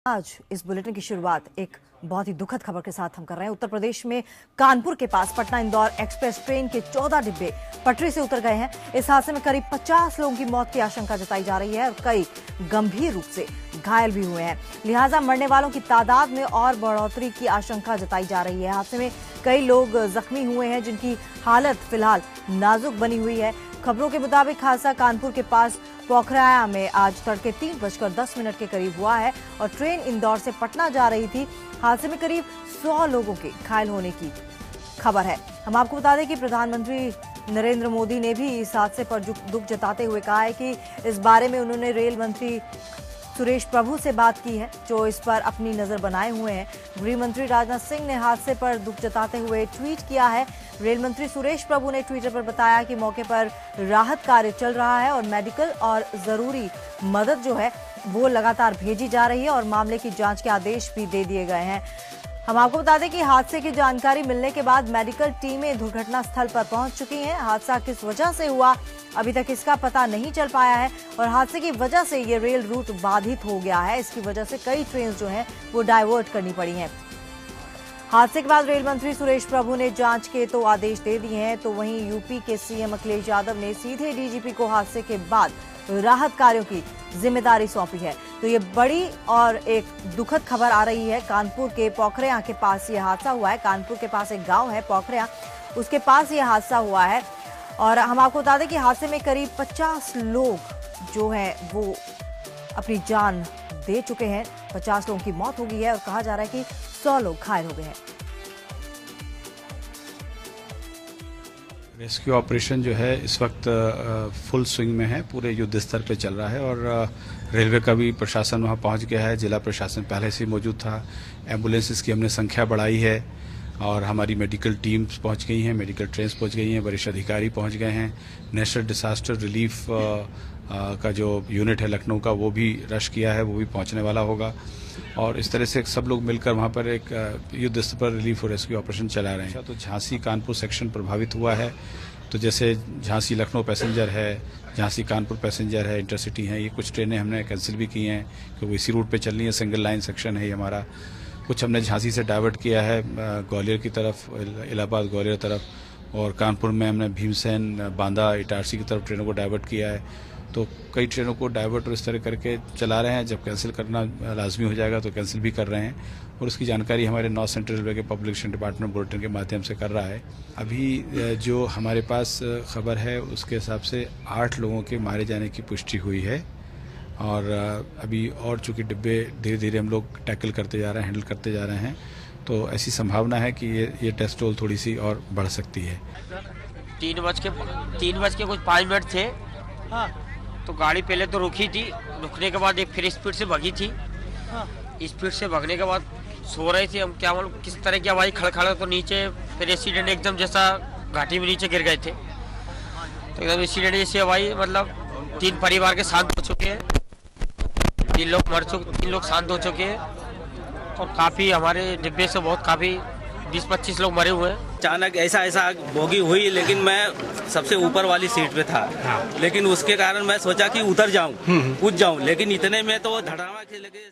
आज इस बुलेटिन की शुरुआत एक बहुत ही दुखद खबर के साथ हम कर रहे हैं। उत्तर प्रदेश में कानपुर के पास पटना इंदौर एक्सप्रेस ट्रेन के 14 डिब्बे पटरी से उतर गए हैं। इस हादसे में करीब 50 लोगों की मौत की आशंका जताई जा रही है और कई गंभीर रूप से घायल भी हुए हैं। लिहाजा मरने वालों की तादाद में और बढ़ोतरी की आशंका जताई जा रही है। हादसे में कई लोग जख्मी हुए हैं जिनकी हालत फिलहाल नाजुक बनी हुई है। खबरों के मुताबिक हादसा कानपुर के पास पोखराया में आज तड़के 3:10 के करीब हुआ है और ट्रेन इंदौर से पटना जा रही थी। हादसे में करीब 100 लोगों के घायल होने की खबर है। हम आपको बता दें कि प्रधानमंत्री नरेंद्र मोदी ने भी इस हादसे पर दुख जताते हुए कहा है कि इस बारे में उन्होंने रेल मंत्री सुरेश प्रभु से बात की है, जो इस पर अपनी नजर बनाए हुए हैं। गृह मंत्री राजनाथ सिंह ने हादसे पर दुख जताते हुए ट्वीट किया है। रेल मंत्री सुरेश प्रभु ने ट्विटर पर बताया कि मौके पर राहत कार्य चल रहा है और मेडिकल और जरूरी मदद जो है वो लगातार भेजी जा रही है और मामले की जांच के आदेश भी दे दिए गए हैं। हम आपको बता दें कि हादसे की जानकारी मिलने के बाद मेडिकल टीमें दुर्घटना स्थल पर पहुंच चुकी हैं। हादसा किस वजह से हुआ अभी तक इसका पता नहीं चल पाया है और हादसे की वजह से ये रेल रूट बाधित हो गया है। इसकी वजह से कई ट्रेन जो हैं वो डाइवर्ट करनी पड़ी हैं। हादसे के बाद रेल मंत्री सुरेश प्रभु ने जांच के तो आदेश दे दिए हैं, तो वहीं यूपी के सीएम अखिलेश यादव ने सीधे डीजीपी को हादसे के बाद राहत कार्यों की जिम्मेदारी सौंपी है। तो ये बड़ी और एक दुखद खबर आ रही है। कानपुर के पोखरिया के पास ये हादसा हुआ है। कानपुर के पास एक गांव है पोखरिया, उसके पास ये हादसा हुआ है और हम आपको बता दें कि हादसे में करीब 50 लोग जो हैं वो अपनी जान दे चुके हैं। 50 लोगों की मौत हो गई है और कहा जा रहा है कि 100 लोग घायल हो गए हैं। रेस्क्यू ऑपरेशन जो है इस वक्त फुल स्विंग में है, पूरे युद्ध स्तर पे चल रहा है और रेलवे का भी प्रशासन वहां पहुंच गया है। जिला प्रशासन पहले से मौजूद था। एम्बुलेंसेस की हमने संख्या बढ़ाई है और हमारी मेडिकल टीम्स पहुंच गई हैं, मेडिकल ट्रेन्स पहुंच गई हैं, वरिष्ठ अधिकारी पहुंच गए हैं। नेशनल डिजास्टर रिलीफ का जो यूनिट है लखनऊ का वो भी रश किया है, वो भी पहुंचने वाला होगा और इस तरह से सब लोग मिलकर वहां पर एक युद्ध स्तर पर रिलीफ और रेस्क्यू ऑपरेशन चला रहे हैं। तो झांसी कानपुर सेक्शन प्रभावित हुआ है, तो जैसे झांसी लखनऊ पैसेंजर है, झांसी कानपुर पैसेंजर है, इंटरसिटी है, ये कुछ ट्रेनें हमने कैंसिल भी की हैं क्योंकि इसी रूट पे चलनी है। सिंगल लाइन सेक्शन है ये हमारा। कुछ हमने झांसी से डाइवर्ट किया है ग्वालियर की तरफ, इलाहाबाद ग्वालियर तरफ, और कानपुर में हमने भीमसेन बांदा इटारसी की तरफ ट्रेनों को डाइवर्ट किया है। तो कई ट्रेनों को डाइवर्ट और इस तरह करके चला रहे हैं। जब कैंसिल करना लाजमी हो जाएगा तो कैंसिल भी कर रहे हैं और उसकी जानकारी हमारे नॉर्थ सेंट्रल रेलवे के पब्लिक रिलेशन डिपार्टमेंट बुलेटिन के माध्यम से कर रहा है। अभी जो हमारे पास खबर है उसके हिसाब से 8 लोगों के मारे जाने की पुष्टि हुई है और अभी और चूंकि डिब्बे धीरे धीरे हम लोग टैकल करते जा रहे हैं, हैंडल करते जा रहे हैं, तो ऐसी संभावना है कि ये टेस्ट रोल थोड़ी सी और बढ़ सकती है। 3:05 थे। हाँ। तो गाड़ी पहले तो रुकी थी, रुकने के बाद एक फिर स्पीड से भगी थी। हाँ। स्पीड से भगने के बाद सो रहे थे हम, क्या मालूम किस तरह की आवाज खड़खड़ा, तो नीचे फिर एक्सीडेंट एकदम जैसा घाटी में नीचे गिर गए थे। तो एकदम एक्सीडेंट जैसी आवाज, मतलब 3 परिवार के शांत हो चुके हैं, 3 लोग मर चुके, 3 लोग शांत हो चुके हैं और काफी हमारे डिब्बे से बहुत काफी 20-25 लोग मरे हुए हैं। अचानक ऐसा बोगी हुई, लेकिन मैं सबसे ऊपर वाली सीट पे था। हाँ। लेकिन उसके कारण मैं सोचा कि उतर जाऊं, कूद जाऊं, लेकिन इतने में तो धड़ामा के लगे।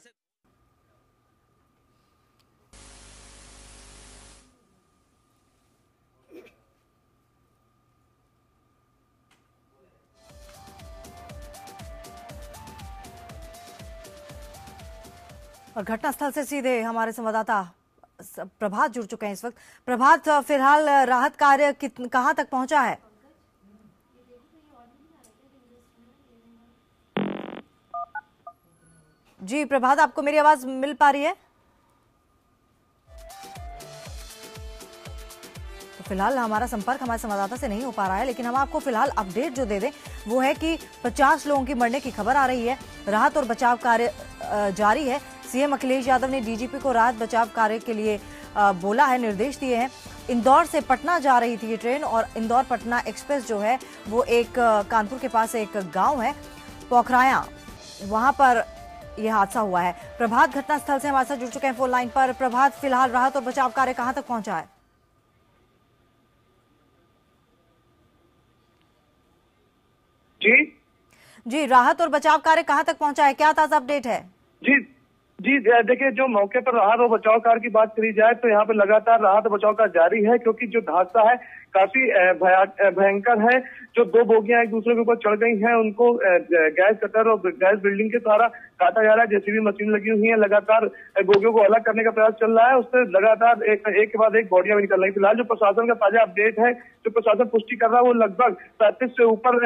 और घटनास्थल से सीधे हमारे संवाददाता प्रभात जुड़ चुके हैं इस वक्त। प्रभात, फिलहाल राहत कार्य कहां तक पहुंचा है? जी प्रभात, आपको मेरी आवाज मिल पा रही है? तो फिलहाल हमारा संपर्क हमारे संवाददाता से नहीं हो पा रहा है, लेकिन हम आपको फिलहाल अपडेट जो दे दें वो है कि 50 लोगों की मरने की खबर आ रही है। राहत और बचाव कार्य जारी है। सीएम अखिलेश यादव ने डीजीपी को राहत बचाव कार्य के लिए बोला है, निर्देश दिए हैं। इंदौर से पटना जा रही थी ये ट्रेन और इंदौर पटना एक्सप्रेस जो है वो एक कानपुर के पास एक गांव है पोखराया, वहां पर यह हादसा हुआ है। प्रभात घटनास्थल से हमारे साथ जुड़ चुके हैं फोन लाइन पर। प्रभात, फिलहाल राहत और बचाव कार्य कहां तक पहुंचा है? जी, राहत और बचाव कार्य कहां तक पहुंचा है? क्या ताजा अपडेट है? जी जी देखिए, जो मौके पर राहत और बचाव कार्य की बात करी जाए तो यहाँ पे लगातार राहत और बचाव कार्य जारी है, क्योंकि जो हादसा है काफी भयंकर है। जो दो बोगियां एक दूसरे के ऊपर चढ़ गई हैं, उनको गैस कटर और गैस बिल्डिंग के द्वारा काटा जा रहा है। जेसीबी मशीन लगी हुई है, लगातार बोगियों को अलग करने का प्रयास चल रहा है। उससे लगातार एक के बाद एक बॉडियां भी निकल रही। फिलहाल जो प्रशासन का ताजा अपडेट है, जो प्रशासन पुष्टि कर रहा है, वो लगभग 35 से ऊपर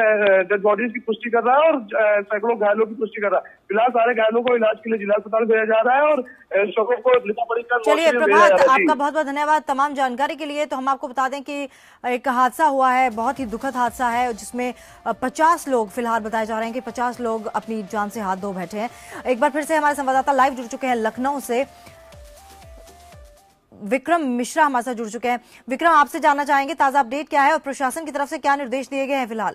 डेड बॉडीज की पुष्टि कर रहा है और सैकड़ों घायलों की पुष्टि कर रहा है। फिलहाल सारे घायलों को इलाज के लिए जिला अस्पताल भेजा जा रहा है और शवों को लिखापढ़ी कर। चलिए प्रभात, आपका बहुत बहुत धन्यवाद तमाम जानकारी के लिए। तो हम आपको बता दें कि एक हादसा हुआ है, बहुत ही दुखद हादसा है, जिसमें 50 लोग फिलहाल बताए जा रहे हैं कि 50 लोग अपनी जान से हाथ धो बैठे हैं। एक बार फिर से हमारे संवाददाता लाइव जुड़ चुके हैं लखनऊ से, विक्रम मिश्रा हमारे साथ जुड़ चुके हैं। विक्रम, आपसे जानना चाहेंगे ताजा अपडेट क्या है और प्रशासन की तरफ से क्या निर्देश दिए गए हैं फिलहाल?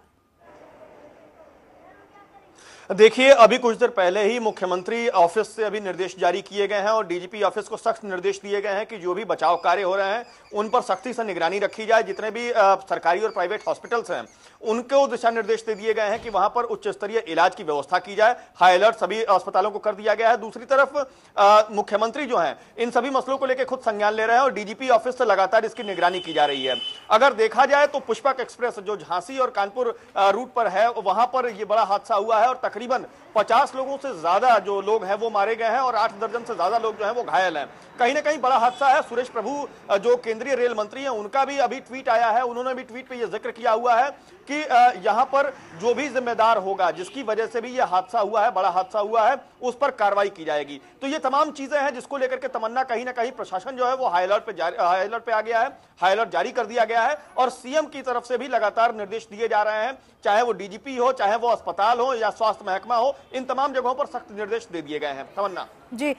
देखिए, अभी कुछ देर पहले ही मुख्यमंत्री ऑफिस से अभी निर्देश जारी किए गए हैं और डीजीपी ऑफिस को सख्त निर्देश दिए गए हैं कि जो भी बचाव कार्य हो रहे हैं उन पर सख्ती से निगरानी रखी जाए। जितने भी सरकारी और प्राइवेट हॉस्पिटल्स हैं उनको दिशा निर्देश दे दिए गए हैं कि वहां पर उच्च स्तरीय इलाज की व्यवस्था की जाए। हाई अलर्ट सभी अस्पतालों को कर दिया गया है। दूसरी तरफ मुख्यमंत्री जो हैं इन सभी मसलों को लेकर खुद संज्ञान ले रहे हैं और डीजीपी ऑफिस से लगातार इसकी निगरानी की जा रही है। अगर देखा जाए तो पुष्पक एक्सप्रेस जो झांसी और कानपुर रूट पर है, वहां पर यह बड़ा हादसा हुआ है और तकरीबन 50 लोगों से ज्यादा जो लोग हैं वो मारे गए हैं और 8 दर्जन से ज्यादा लोग जो हैं वो घायल हैं। कहीं ना कहीं बड़ा हादसा है। सुरेश प्रभु जो केंद्रीय रेल मंत्री हैं, उनका भी अभी ट्वीट आया है। उन्होंने भी ट्वीट पे ये जिक्र किया हुआ है कि यहां पर जो भी जिम्मेदार होगा, जिसकी वजह से भी ये हादसा हुआ है, बड़ा हादसा हुआ है, उस पर कार्रवाई की जाएगी। तो ये तमाम चीजें हैं जिसको लेकर के तमन्ना कहीं ना कहीं प्रशासन जो है वो हाई अलर्ट पे आ गया है, हाई अलर्ट जारी कर दिया गया है और सीएम की तरफ से भी लगातार निर्देश दिए जा रहे हैं, चाहे वो डीजीपी हो, चाहे वो अस्पताल हो या स्वास्थ्य महकमा हो, इन तमाम जगहों पर सख्त निर्देश दे दिए गए हैं। तमन्ना जी,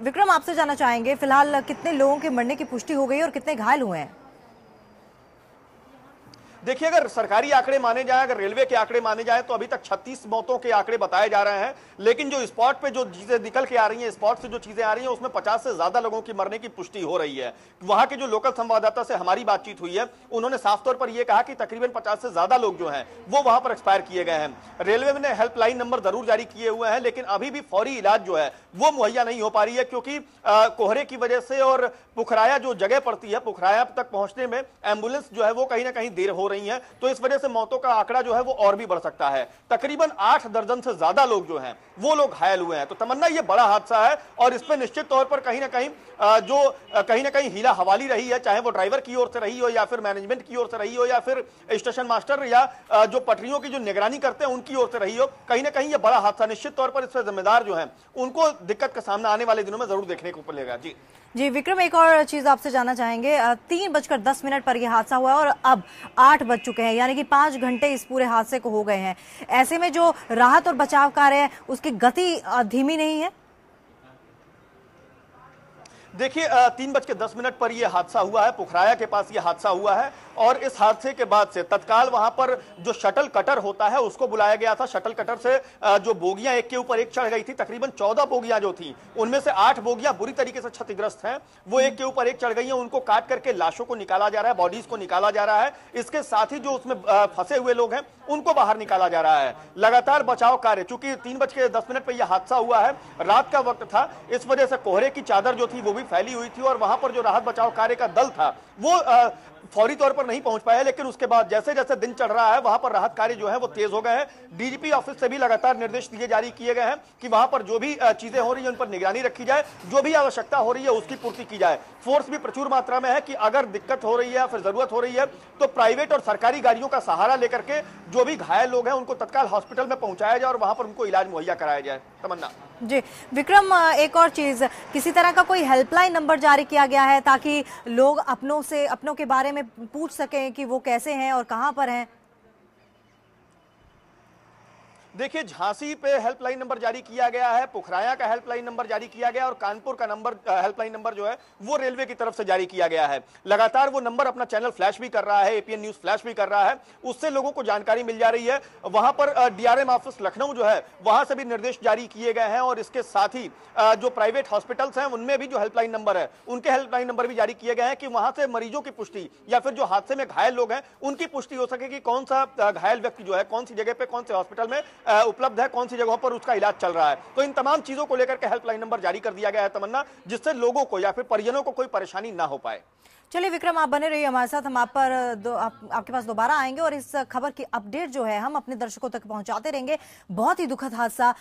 विक्रम, आपसे जानना चाहेंगे फिलहाल कितने लोगों के मरने की पुष्टि हो गई और कितने घायल हुए हैं? देखिए, अगर सरकारी आंकड़े माने जाएं, अगर रेलवे के आंकड़े माने जाएं तो अभी तक 36 मौतों के आंकड़े बताए जा रहे हैं। लेकिन जो स्पॉट पे जो चीजें निकल के आ रही हैं, स्पॉट से जो चीजें आ रही हैं, उसमें 50 से ज्यादा लोगों की मरने की पुष्टि हो रही है। वहां के जो लोकल संवाददाता से हमारी बातचीत हुई है, उन्होंने साफ तौर पर यह कहा कि तकरीबन 50 से ज्यादा लोग जो हैं वो वहां पर एक्सपायर किए गए हैं। रेलवे ने हेल्पलाइन नंबर जरूर जारी किए हुए हैं, लेकिन अभी भी फौरी इलाज जो है वो मुहैया नहीं हो पा रही है, क्योंकि कोहरे की वजह से और पुखराया जो जगह पड़ती है, पुखराया तक पहुंचने में एम्बुलेंस जो है वो कहीं ना कहीं देर हो रही है। तो इस वजह से मौतों का आंकड़ा जो है वो और भी बढ़ सकता है। तकरीबन 8 दर्जन से ज्यादा लोग जो हैं वो लोग घायल हुए हैं। तो तमन्ना, ये बड़ा हादसा है और इसमें निश्चित तौर पर कहीं ना कहीं कहीं ना कहीं हीला हवाली रही है, चाहे वो ड्राइवर की ओर से रही हो या फिर मैनेजमेंट की ओर से रही हो या फिर स्टेशन मास्टर या जो पटरियों की जो निगरानी करते हैं उनकी ओर से रही हो। कहीं ना कहीं ये बड़ा हादसा निश्चित तौर पर इससे जिम्मेदार जो है उनको दिक्कत का सामना आने वाले दिनों में जरूर देखने को मिलेगा। जी विक्रम, एक और चीज आपसे जानना चाहेंगे। 3:10 पर यह हादसा हुआ है और अब 8 बज चुके हैं, यानी कि 5 घंटे इस पूरे हादसे को हो गए हैं। ऐसे में जो राहत और बचाव कार्य है उसकी गति धीमी नहीं है? देखिए, 3:10 पर यह हादसा हुआ है, पुखराया के पास यह हादसा हुआ है और इस हादसे के बाद से तत्काल वहां पर जो शटल कटर होता है उसको बुलाया गया था। शटल कटर से जो बोगियां एक के ऊपर एक चढ़ गई थी, तकरीबन 14 बोगियां जो थी उनमें से 8 बोगियां बुरी तरीके से क्षतिग्रस्त हैं, वो एक के ऊपर एक चढ़ गई हैं। उनको काट करके लाशों को निकाला जा रहा है, बॉडीज को निकाला जा रहा है। इसके साथ ही जो उसमें फंसे हुए लोग हैं उनको बाहर निकाला जा रहा है। लगातार बचाव कार्य, चूंकि 3:10 पर यह हादसा हुआ है, रात का वक्त था, इस वजह से कोहरे की चादर जो थी वो भी फैली हुई थी और वहां पर जो राहत बचाव कार्य का दल था वो फौरी तौर पर नहीं पहुंच पाया। लेकिन उसके बाद जैसे जैसे दिन चढ़ रहा है वहां पर राहत कार्य जो है वो तेज हो गए हैं। डीजीपी ऑफिस से भी लगातार निर्देश जारी किए गए हैं कि वहां पर जो भी चीजें हो रही है उन पर निगरानी रखी जाए, जो भी आवश्यकता हो रही है उसकी पूर्ति की जाए। फोर्स भी प्रचुर मात्रा में है कि अगर दिक्कत हो रही है, फिर जरूरत हो रही है तो प्राइवेट और सरकारी गाड़ियों का सहारा लेकर के जो भी घायल लोग हैं उनको तत्काल हॉस्पिटल में पहुंचाया जाए और वहां पर उनको इलाज मुहैया कराया जाए। तमन्ना जी विक्रम, एक और चीज, किसी तरह का कोई हेल्पलाइन नंबर जारी किया गया है ताकि लोग अपनों के बारे में पूछ सकें कि वो कैसे हैं और कहां पर हैं? देखिए, झांसी पे हेल्पलाइन नंबर जारी किया गया है, पुखराया का हेल्पलाइन नंबर जारी किया गया और कानपुर का नंबर हेल्पलाइन नंबर जो है वो रेलवे की तरफ से जारी किया गया है। लगातार वो नंबर अपना चैनल फ्लैश भी कर रहा है, एपीएन न्यूज फ्लैश भी कर रहा है, उससे लोगों को जानकारी मिल जा रही है। वहां पर डीआरएम ऑफिस लखनऊ जो है वहां से भी निर्देश जारी किए गए हैं और इसके साथ ही जो प्राइवेट हॉस्पिटल्स हैं उनमें भी जो हेल्पलाइन नंबर है उनके हेल्पलाइन नंबर भी जारी किए गए हैं कि वहां से मरीजों की पुष्टि या फिर जो हादसे में घायल लोग हैं उनकी पुष्टि हो सके कि कौन सा घायल व्यक्ति जो है कौन सी जगह पे कौन से हॉस्पिटल में उपलब्ध है, कौन सी जगहों पर उसका इलाज चल रहा है। तो इन तमाम चीजों को लेकर के हेल्पलाइन नंबर जारी कर दिया गया है तमन्ना, जिससे लोगों को या फिर परिजनों को कोई परेशानी ना हो पाए। चलिए विक्रम, आप बने रहिए हमारे साथ, हम आपके पास दोबारा आएंगे और इस खबर की अपडेट जो है हम अपने दर्शकों तक पहुंचाते रहेंगे। बहुत ही दुखद हादसा